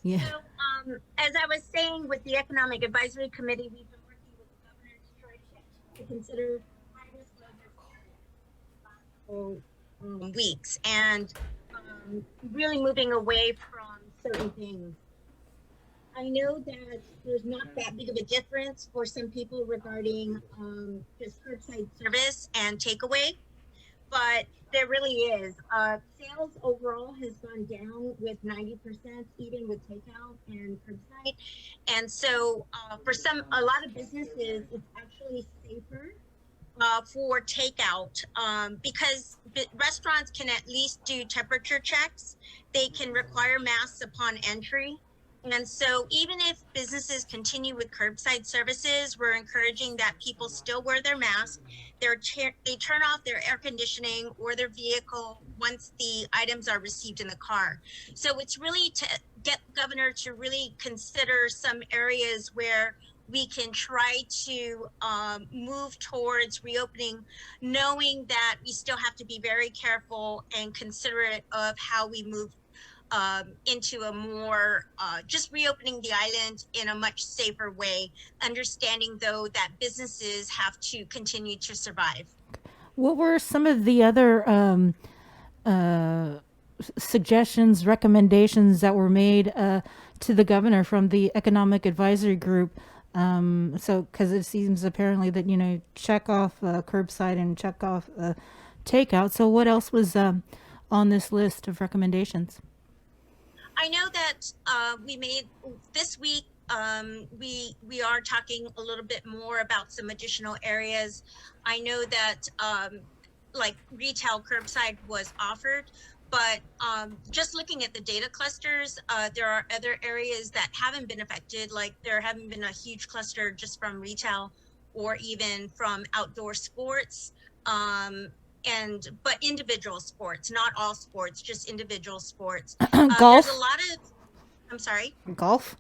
Yeah. So, as I was saying, with the Economic Advisory Committee, we've been working with the governor to try to consider high-risk, low-risk areas last couple weeks, and really moving away from certain things. I know that there's not that big of a difference for some people regarding just curbside service and takeaway, but there really is. Sales overall has gone down with 90%, even with takeout and curbside. And so, for a lot of businesses, it's actually safer for takeout because restaurants can at least do temperature checks. They can require masks upon entry. And so, even if businesses continue with curbside services, we're encouraging that people still wear their mask. They turn off their air conditioning or their vehicle once the items are received in the car. So, it's really to get the governor to really consider some areas where we can try to move towards reopening, knowing that we still have to be very careful and considerate of how we move into a more just reopening the island in a much safer way, understanding though that businesses have to continue to survive. What were some of the other uh, suggestions, recommendations that were made to the governor from the economic advisory group? So, because it seems apparently that check off curbside and check off takeout. So, what else was on this list of recommendations? I know that we made this week. We are talking a little bit more about some additional areas. I know that like retail curbside was offered, but just looking at the data clusters, there are other areas that haven't been affected. Like there haven't been a huge cluster just from retail or even from outdoor sports. Um, and but individual sports, not all sports, just individual sports. There's a Golf, lot of, I'm sorry, golf,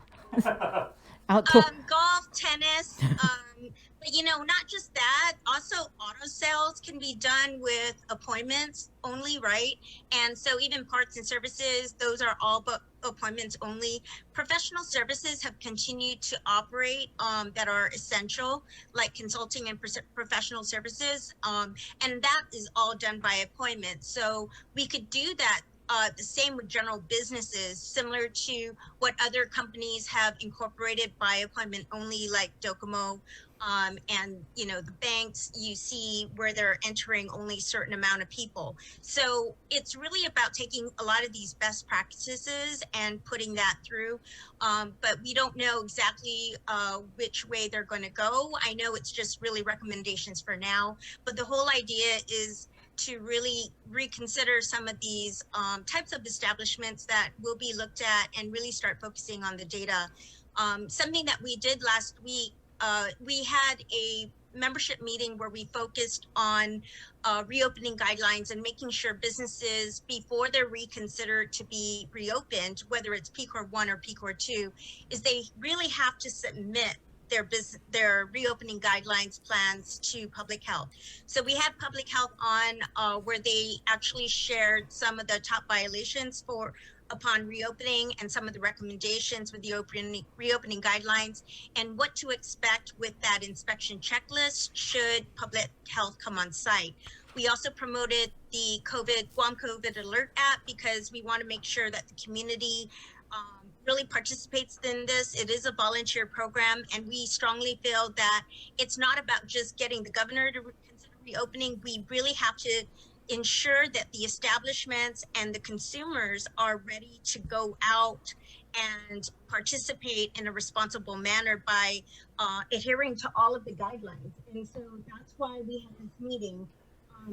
outdoor. golf, tennis, but not just that. Also, auto sales can be done with appointments only, right? And so even parts and services, those are all but appointments only. Professional services have continued to operate that are essential, like consulting and professional services, and that is all done by appointment. So we could do that. The same with general businesses, similar to what other companies have incorporated by appointment only, like Docomo, and the banks you see where they're entering only certain amount of people. So it's really about taking a lot of these best practices and putting that through. But we don't know exactly which way they're going to go. I know it's just really recommendations for now, but the whole idea is to really reconsider some of these types of establishments that will be looked at and really start focusing on the data. Something that we did last week, we had a membership meeting where we focused on reopening guidelines and making sure businesses, before they're reconsidered to be reopened, whether it's PCOR 1 or PCOR 2, is they really have to submit their reopening guidelines plans to public health. So we had public health on where they actually shared some of the top violations for upon reopening and some of the recommendations with the reopening guidelines and what to expect with that inspection checklist should public health come on site. We also promoted the Guam COVID Alert app because we want to make sure that the community really participates in this. It is a volunteer program, and we strongly feel that it's not about just getting the governor to consider reopening. We really have to ensure that the establishments and the consumers are ready to go out and participate in a responsible manner by adhering to all of the guidelines. And so that's why we had this meeting.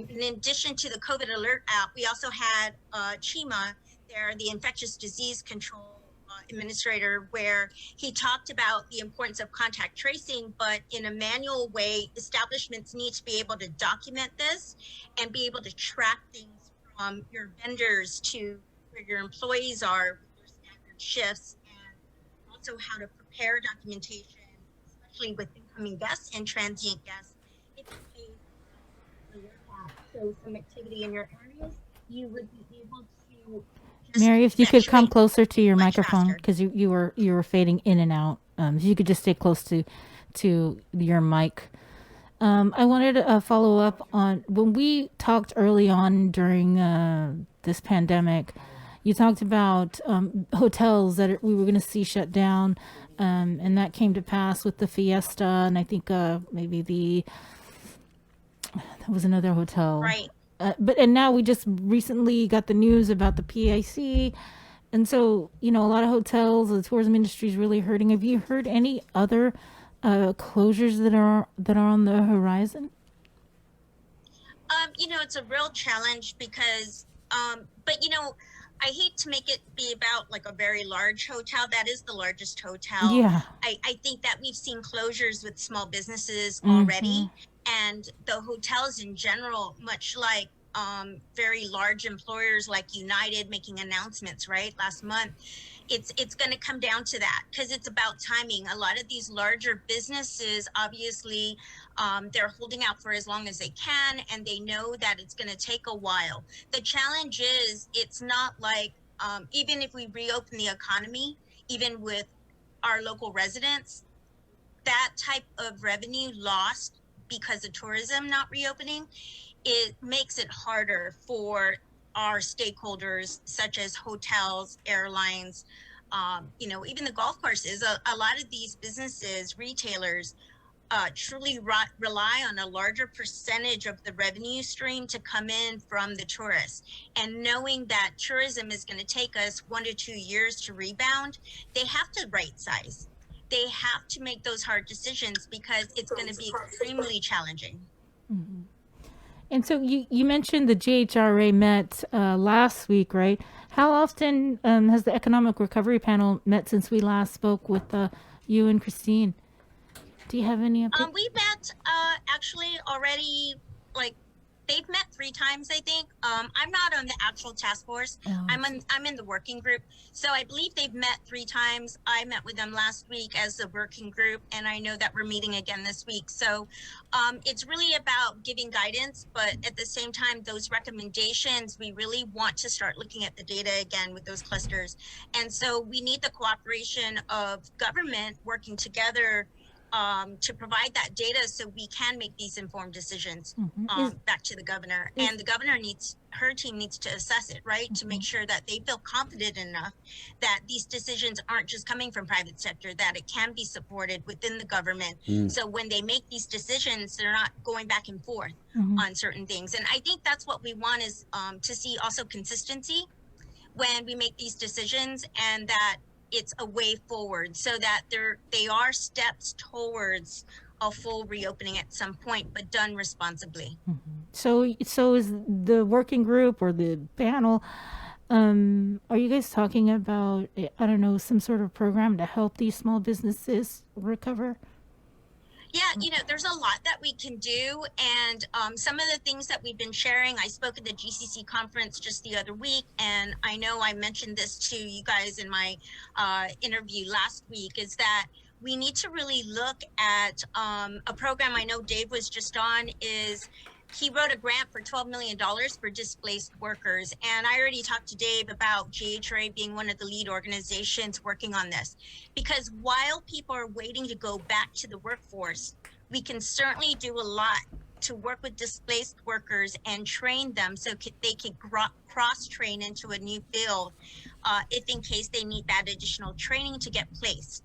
In addition to the COVID Alert app, we also had CHIMA there, the infectious disease control administrator, where he talked about the importance of contact tracing, but in a manual way. Establishments need to be able to document this and be able to track things from your vendors to where your employees are with their standard shifts, and also how to prepare documentation, especially with incoming guests and transient guests. If in case alert app shows some activity in your areas, you would be able to Mary, if you could come eventually closer to your much microphone, faster. because you were fading in and out. If you could just stay close to your mic. I wanted to follow up on when we talked early on during this pandemic. You talked about hotels that we were going to see shut down, and that came to pass with the Fiesta, and I think maybe that was another hotel. Right. And now we just recently got the news about the PIC, and so a lot of hotels, the tourism industry is really hurting. Have you heard any other closures that are on the horizon? It's a real challenge because, but I hate to make it be about like a very large hotel. That is the largest hotel. Yeah. I think that we've seen closures with small businesses Mm-hmm. already, and the hotels in general, much like very large employers like United making announcements right last month. It's going to come down to that because it's about timing. A lot of these larger businesses, obviously, they're holding out for as long as they can, and they know that it's going to take a while. The challenge is it's not like even if we reopen the economy, even with our local residents, that type of revenue lost because of tourism not reopening, it makes it harder for our stakeholders such as hotels, airlines, even the golf courses. A lot of these businesses, retailers, truly rely on a larger percentage of the revenue stream to come in from the tourists. And knowing that tourism is going to take us 1 to 2 years to rebound, they have to right size. They have to make those hard decisions because it's going to be extremely challenging. Mm-hmm. And so you mentioned the GHRA met last week, right? How often has the Economic Recovery Panel met since we last spoke with you and Christine? Do you have any updates? We met actually already, like they've met 3 times, I think. I'm not on the actual task force. Oh. I'm in the working group. So I believe they've met 3 times. I met with them last week as the working group, and I know that we're meeting again this week. So it's really about giving guidance, but at the same time, those recommendations, we really want to start looking at the data again with those clusters. And so we need the cooperation of government working together to provide that data so we can make these informed decisions back to the governor. And the governor her team needs to assess it, right? To make sure that they feel confident enough that these decisions aren't just coming from private sector, that it can be supported within the government. So when they make these decisions, they're not going back and forth on certain things. And I think that's what we want is to see also consistency when we make these decisions, and that it's a way forward so that they are steps towards a full reopening at some point, but done responsibly. So is the working group or the panel, are you guys talking about, I don't know, some sort of program to help these small businesses recover? Yeah, there's a lot that we can do. And some of the things that we've been sharing, I spoke at the GCC conference just the other week, and I know I mentioned this to you guys in my interview last week, is that we need to really look at a program I know Dave was just on. He wrote a grant for $12 million for displaced workers. And I already talked to Dave about GHRA being one of the lead organizations working on this. Because while people are waiting to go back to the workforce, we can certainly do a lot to work with displaced workers and train them so they can cross-train into a new field if in case they need that additional training to get placed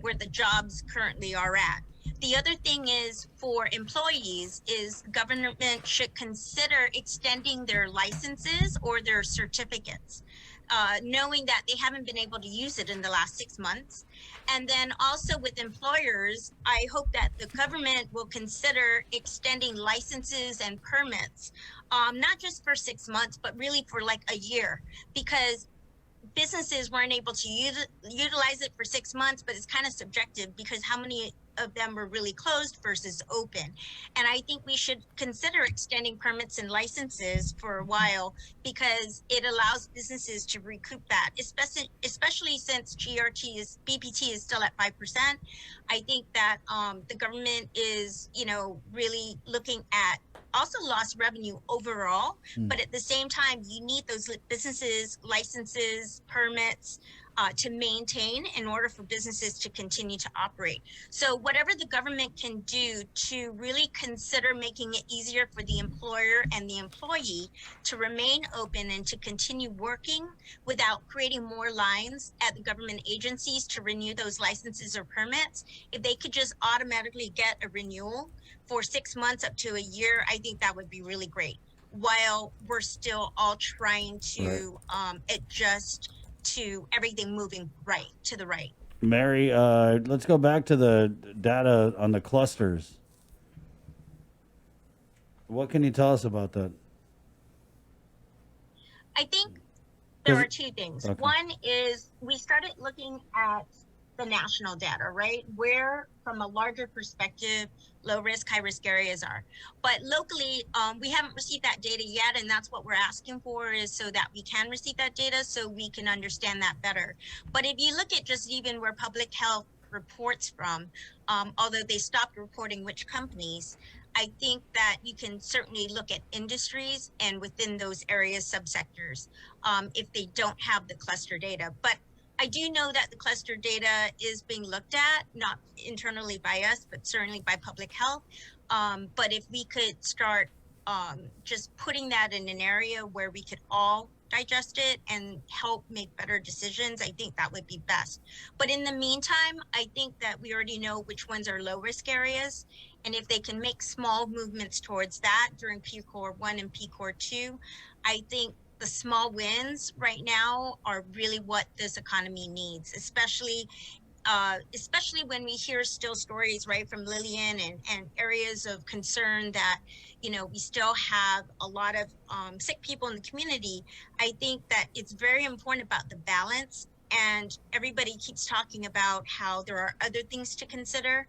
where the jobs currently are at. The other thing is for employees is government should consider extending their licenses or their certificates, knowing that they haven't been able to use it in the last 6 months. And then also with employers, I hope that the government will consider extending licenses and permits, not just for 6 months, but really for like a year, because businesses weren't able to utilize it for 6 months, but it's kind of subjective because how many of them were really closed versus open. And I think we should consider extending permits and licenses for a while because it allows businesses to recoup that, especially since BPT is still at 5%. I think that the government is, really looking at also lost revenue overall. But at the same time, you need those businesses, licenses, permits to maintain in order for businesses to continue to operate. So whatever the government can do to really consider making it easier for the employer and the employee to remain open and to continue working without creating more lines at the government agencies to renew those licenses or permits, if they could just automatically get a renewal for 6 months up to a year, I think that would be really great. While we're still all trying to adjust to everything moving right to the right. Mary, let's go back to the data on the clusters. What can you tell us about that? I think there are two things. Okay. One is we started looking at the national data, right? Where, from a larger perspective, low risk, high risk areas are. But locally, we haven't received that data yet, and that's what we're asking for, is so that we can receive that data so we can understand that better. But if you look at just even where public health reports from, although they stopped reporting which companies, I think that you can certainly look at industries and within those areas, subsectors, if they don't have the cluster data. But I do know that the cluster data is being looked at, not internally by us, but certainly by public health. But if we could start just putting that in an area where we could all digest it and help make better decisions, I think that would be best. But in the meantime, I think that we already know which ones are low risk areas. And if they can make small movements towards that during PCOR 1 and PCOR 2, I think the small wins right now are really what this economy needs, especially when we hear still stories, right, from Lillian and areas of concern that, you know, we still have a lot of sick people in the community. I think that it's very important about the balance, and everybody keeps talking about how there are other things to consider.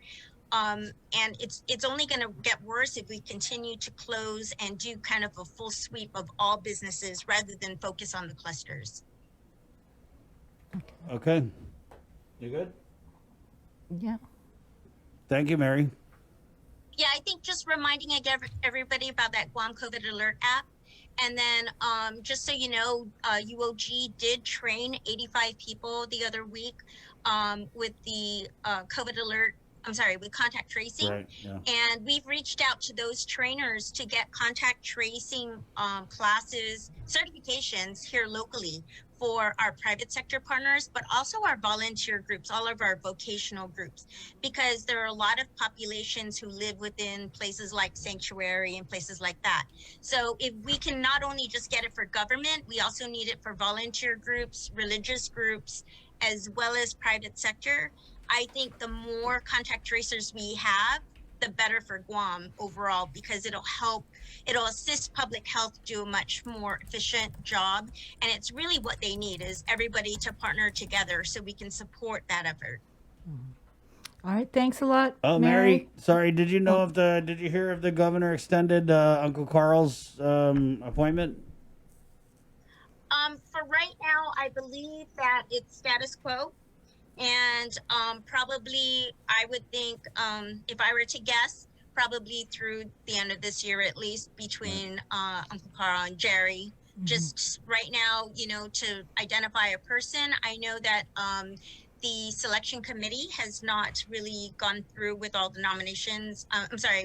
And it's only going to get worse if we continue to close and do kind of a full sweep of all businesses rather than focus on the clusters. Okay. You good? Yeah. Thank you, Mary. Yeah, I think just reminding again everybody about that Guam COVID Alert app. And then just so you know, UOG did train 85 people the other week with the COVID Alert. With contact tracing. Right, yeah. And we've reached out to those trainers to get contact tracing classes, certifications here locally for our private sector partners, but also our volunteer groups, all of our vocational groups, because there are a lot of populations who live within places like Sanctuary and places like that. So if we can not only just get it for government, we also need it for volunteer groups, religious groups, as well as private sector. I think the more contact tracers we have, the better for Guam overall, because it'll assist public health do a much more efficient job. And it's really what they need, is everybody to partner together so we can support that effort. All right. Thanks a lot. Oh, Mary, sorry. Did you know did you hear if the governor extended Uncle Carl's appointment? For right now, I believe that it's status quo. And probably, I would think, if I were to guess, probably through the end of this year, at least, between Uncle Carl and Jerry. Mm-hmm. Just right now, you know, to identify a person. I know that the selection committee has not really gone through with all the nominations,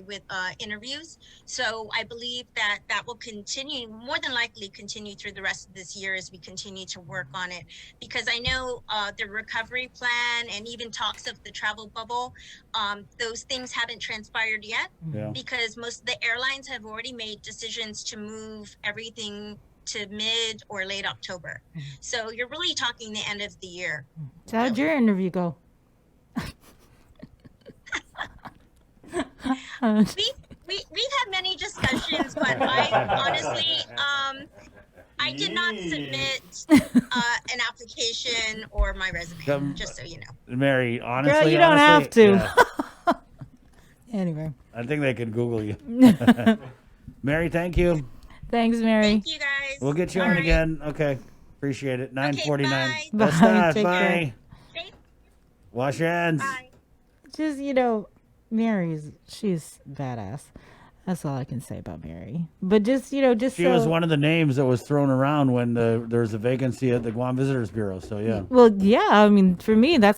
with interviews. So I believe that will continue, more than likely continue through the rest of this year as we continue to work on it. Because I know the recovery plan and even talks of the travel bubble, those things haven't transpired yet. Yeah. Because most of the airlines have already made decisions to move everything to mid or late October. So you're really talking the end of the year. So how'd your interview go? We've had many discussions, but I honestly, I did not submit an application or my resume, just so you know. Mary, honestly. Girl, you don't have to. Yeah. Anyway. I think they could Google you. Mary, thank you. Thanks, Mary. Thank you, guys. We'll get you on again. Okay. Appreciate it. 9:49. Okay, bye. Best Bye. of. Take Bye. care. Wash your hands. Bye. Just, she's badass. That's all I can say about Mary. But just, just She was one of the names that was thrown around when there was a vacancy at the Guam Visitors Bureau. So yeah. Well, yeah, I mean, for me, that's